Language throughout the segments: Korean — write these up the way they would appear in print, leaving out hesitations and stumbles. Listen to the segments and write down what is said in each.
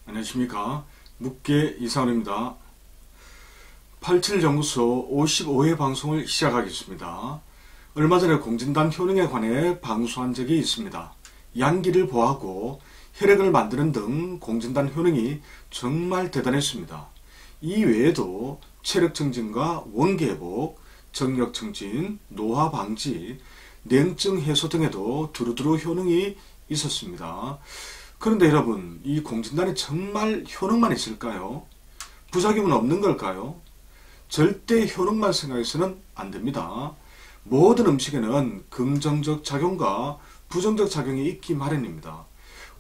안녕하십니까. 묵계 이상원입니다. 87연구소 55회 방송을 시작하겠습니다. 얼마 전에 공진단 효능에 관해 방송한 적이 있습니다. 양기를 보호하고 혈액을 만드는 등 공진단 효능이 정말 대단했습니다. 이 외에도 체력 증진과 원기 회복, 정력 증진, 노화 방지, 냉증 해소 등에도 두루두루 효능이 있었습니다. 그런데 여러분, 이 공진단이 정말 효능만 있을까요? 부작용은 없는 걸까요? 절대 효능만 생각해서는 안 됩니다. 모든 음식에는 긍정적 작용과 부정적 작용이 있기 마련입니다.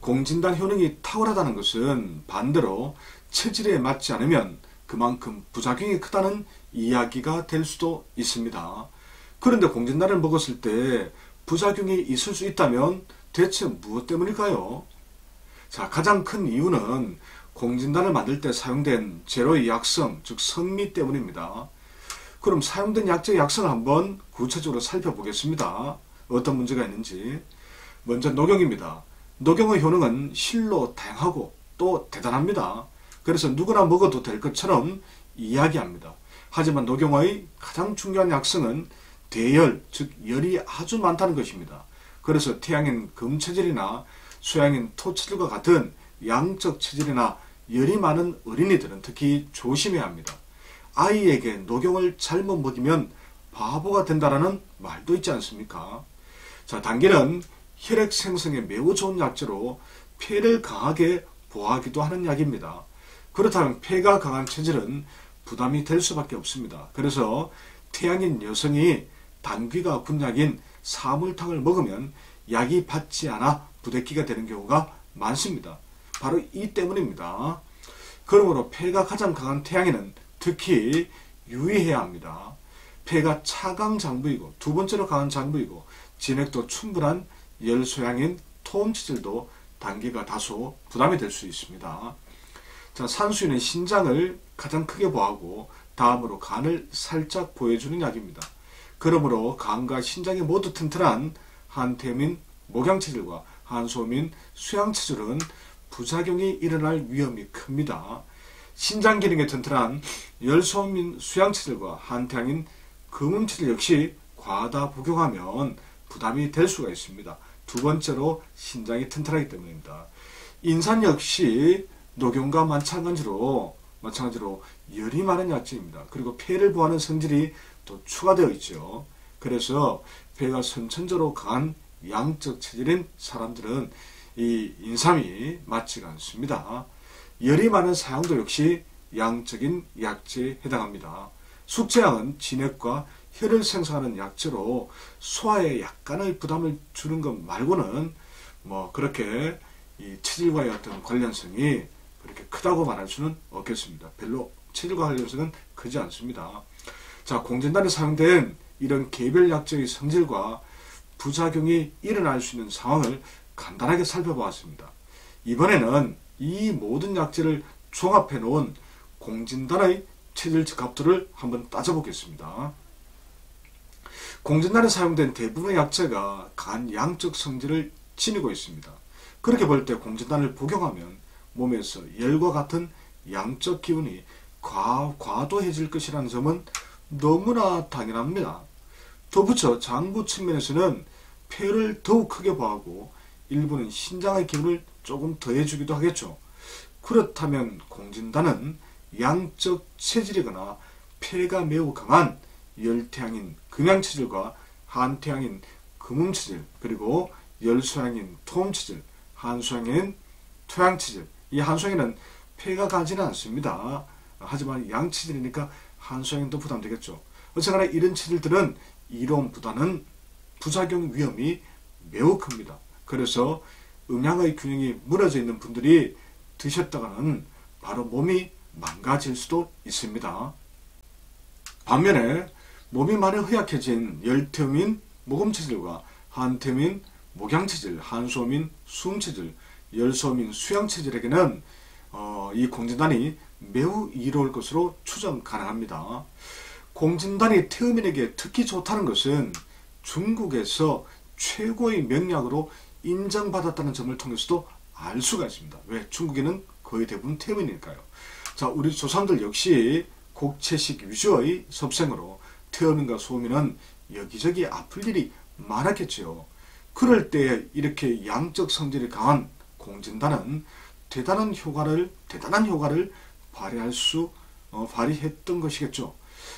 공진단 효능이 탁월하다는 것은 반대로 체질에 맞지 않으면 그만큼 부작용이 크다는 이야기가 될 수도 있습니다. 그런데 공진단을 먹었을 때 부작용이 있을 수 있다면 대체 무엇 때문일까요? 자, 가장 큰 이유는 공진단을 만들 때 사용된 재료의 약성, 즉 성미 때문입니다. 그럼 사용된 약재의 약성을 한번 구체적으로 살펴보겠습니다. 어떤 문제가 있는지. 먼저 녹용입니다. 녹용의 효능은 실로 다양하고 또 대단합니다. 그래서 누구나 먹어도 될 것처럼 이야기합니다. 하지만 녹용의 가장 중요한 약성은 대열, 즉 열이 아주 많다는 것입니다. 그래서 태양인 금체질이나 수양인 토체질과 같은 양적 체질이나 열이 많은 어린이들은 특히 조심해야 합니다. 아이에게 녹용을 잘못 먹이면 바보가 된다라는 말도 있지 않습니까? 자, 당귀는 혈액 생성에 매우 좋은 약재로 폐를 강하게 보호하기도 하는 약입니다. 그렇다면 폐가 강한 체질은 부담이 될 수밖에 없습니다. 그래서 태양인 여성이 당귀가 군약인 사물탕을 먹으면 약이 받지 않아 부대끼가 되는 경우가 많습니다. 바로 이 때문입니다. 그러므로 폐가 가장 강한 태양에는 특히 유의해야 합니다. 폐가 차강 장부이고 두 번째로 강한 장부이고 진액도 충분한 열소양인 토음체질도 당귀가 다소 부담이 될 수 있습니다. 자, 산수유는 신장을 가장 크게 보호하고 다음으로 간을 살짝 보여주는 약입니다. 그러므로 간과 신장이 모두 튼튼한 한태민 목양체질과 한소민 수양체질은 부작용이 일어날 위험이 큽니다. 신장 기능에 튼튼한 열소민 수양체질과 한태양인 금음체질 역시 과다 복용하면 부담이 될 수가 있습니다. 두 번째로 신장이 튼튼하기 때문입니다. 인산 역시 녹용과 마찬가지로 열이 많은 약재입니다. 그리고 폐를 보호하는 성질이 또 추가되어 있죠. 그래서 폐가 선천적으로 강한 양적 체질인 사람들은 이 인삼이 맞지가 않습니다. 열이 많은 사양도 역시 양적인 약재에 해당합니다. 숙제향은 진액과 혈을 생성하는 약재로 소화에 약간의 부담을 주는 것 말고는 그렇게 이 체질과의 어떤 관련성이 그렇게 크다고 말할 수는 없겠습니다. 별로 체질과 관련성은 크지 않습니다. 자, 공진단에 사용된 이런 개별 약재의 성질과 부작용이 일어날 수 있는 상황을 간단하게 살펴보았습니다. 이번에는 이 모든 약재를 종합해 놓은 공진단의 체질 적합도를 한번 따져보겠습니다. 공진단에 사용된 대부분의 약재가 강한 양적 성질을 지니고 있습니다. 그렇게 볼 때 공진단을 복용하면 몸에서 열과 같은 양적 기운이 과도해질 것이라는 점은 너무나 당연합니다. 덧붙여 장부 측면에서는 폐를 더욱 크게 보호하고 일부는 신장의 기운을 조금 더해주기도 하겠죠. 그렇다면 공진단은 양적 체질이거나 폐가 매우 강한 열태양인 금양체질과 한태양인 금음체질, 그리고 열소양인 토음체질, 한소양인 토양체질. 이 한소양인은 폐가 가지는 않습니다. 하지만 양체질이니까 한소양인도 부담되겠죠. 어쨌거나 이런 체질들은 이론보다는 부작용 위험이 매우 큽니다. 그래서 음양의 균형이 무너져 있는 분들이 드셨다가는 바로 몸이 망가질 수도 있습니다. 반면에 몸이 많이 허약해진 열태음인 목음체질과 한태음인 목양체질, 한소음인 수음체질, 열소음인 수양체질에게는 이 공진단이 매우 이로울 것으로 추정 가능합니다. 공진단이 태음인에게 특히 좋다는 것은 중국에서 최고의 명약으로 인정받았다는 점을 통해서도 알 수가 있습니다. 왜? 중국에는 거의 대부분 태음이니까요. 자, 우리 조상들 역시 곡채식 위주의 섭생으로 태음인과 소음인은 여기저기 아플 일이 많았겠지요. 그럴 때 이렇게 양적 성질이 강한 공진단은 대단한 효과를 발휘했던 것이겠죠.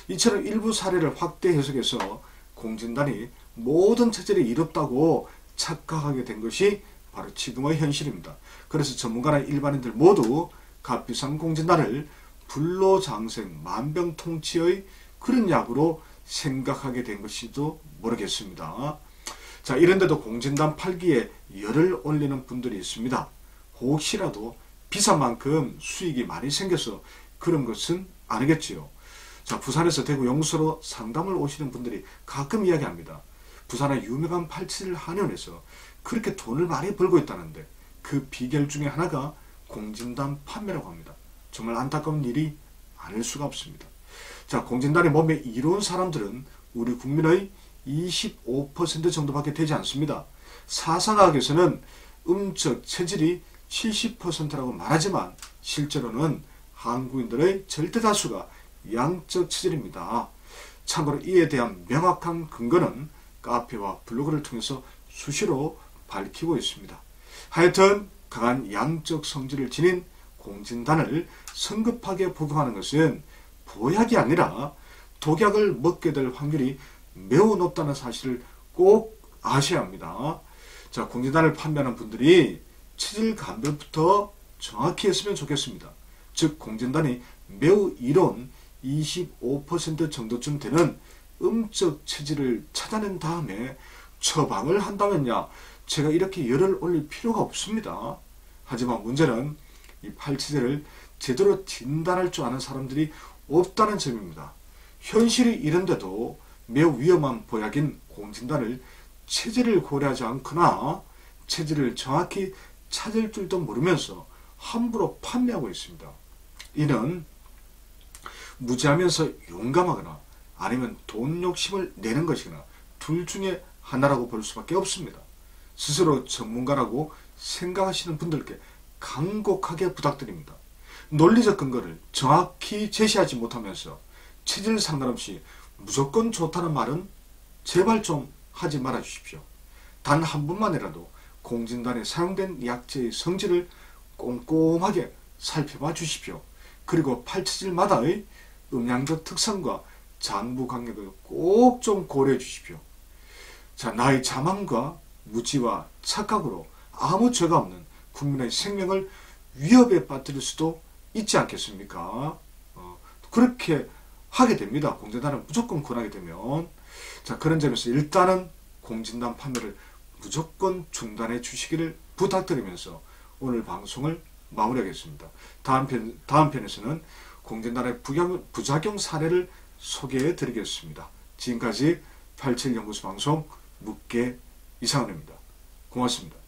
이처럼 일부 사례를 확대 해석해서 공진단이 모든 체질이 이롭다고 착각하게 된 것이 바로 지금의 현실입니다. 그래서 전문가나 일반인들 모두 갑비상 공진단을 불로장생 만병통치의 그런 약으로 생각하게 된 것이도 모르겠습니다. 자, 이런데도 공진단 팔기에 열을 올리는 분들이 있습니다. 혹시라도 비싼 만큼 수익이 많이 생겨서 그런 것은 아니겠지요. 자, 부산에서 대구 영수로 상담을 오시는 분들이 가끔 이야기합니다. 부산의 유명한 팔찌를 한의원에서 그렇게 돈을 많이 벌고 있다는데 그 비결 중에 하나가 공진단 판매라고 합니다. 정말 안타까운 일이 아닐 수가 없습니다. 자, 공진단이 몸에 이로운 사람들은 우리 국민의 25% 정도밖에 되지 않습니다. 사상학에서는 음적 체질이 70%라고 말하지만 실제로는 한국인들의 절대 다수가 양적 체질입니다. 참고로 이에 대한 명확한 근거는 카페와 블로그를 통해서 수시로 밝히고 있습니다. 하여튼 강한 양적 성질을 지닌 공진단을 성급하게 복용하는 것은 보약이 아니라 독약을 먹게 될 확률이 매우 높다는 사실을 꼭 아셔야 합니다. 자, 공진단을 판매하는 분들이 체질 감별부터 정확히 했으면 좋겠습니다. 즉 공진단이 매우 이로운 25% 정도쯤 되는 음적 체질을 찾아낸 다음에 처방을 한다면야 제가 이렇게 열을 올릴 필요가 없습니다. 하지만 문제는 이 팔체제를 제대로 진단할 줄 아는 사람들이 없다는 점입니다. 현실이 이런데도 매우 위험한 보약인 공진단을 체질을 고려하지 않거나 체질을 정확히 찾을 줄도 모르면서 함부로 판매하고 있습니다. 이는 무지하면서 용감하거나 아니면 돈 욕심을 내는 것이거나 둘 중에 하나라고 볼 수밖에 없습니다. 스스로 전문가라고 생각하시는 분들께 간곡하게 부탁드립니다. 논리적 근거를 정확히 제시하지 못하면서 체질 상관없이 무조건 좋다는 말은 제발 좀 하지 말아 주십시오. 단 한 번만이라도 공진단에 사용된 약재의 성질을 꼼꼼하게 살펴봐 주십시오. 그리고 팔체질마다의 음양적 특성과 장부 간격을 꼭 좀 고려해 주십시오. 자, 나의 자만과 무지와 착각으로 아무 죄가 없는 국민의 생명을 위협에 빠뜨릴 수도 있지 않겠습니까? 그렇게 하게 됩니다. 공진단을 무조건 권하게 되면. 자, 그런 점에서 일단은 공진단 판매를 무조건 중단해 주시기를 부탁드리면서 오늘 방송을 마무리하겠습니다. 다음 편에서는 공진단의 부작용 사례를 소개해 드리겠습니다. 지금까지 87연구소 방송 묻게 이상은입니다. 고맙습니다.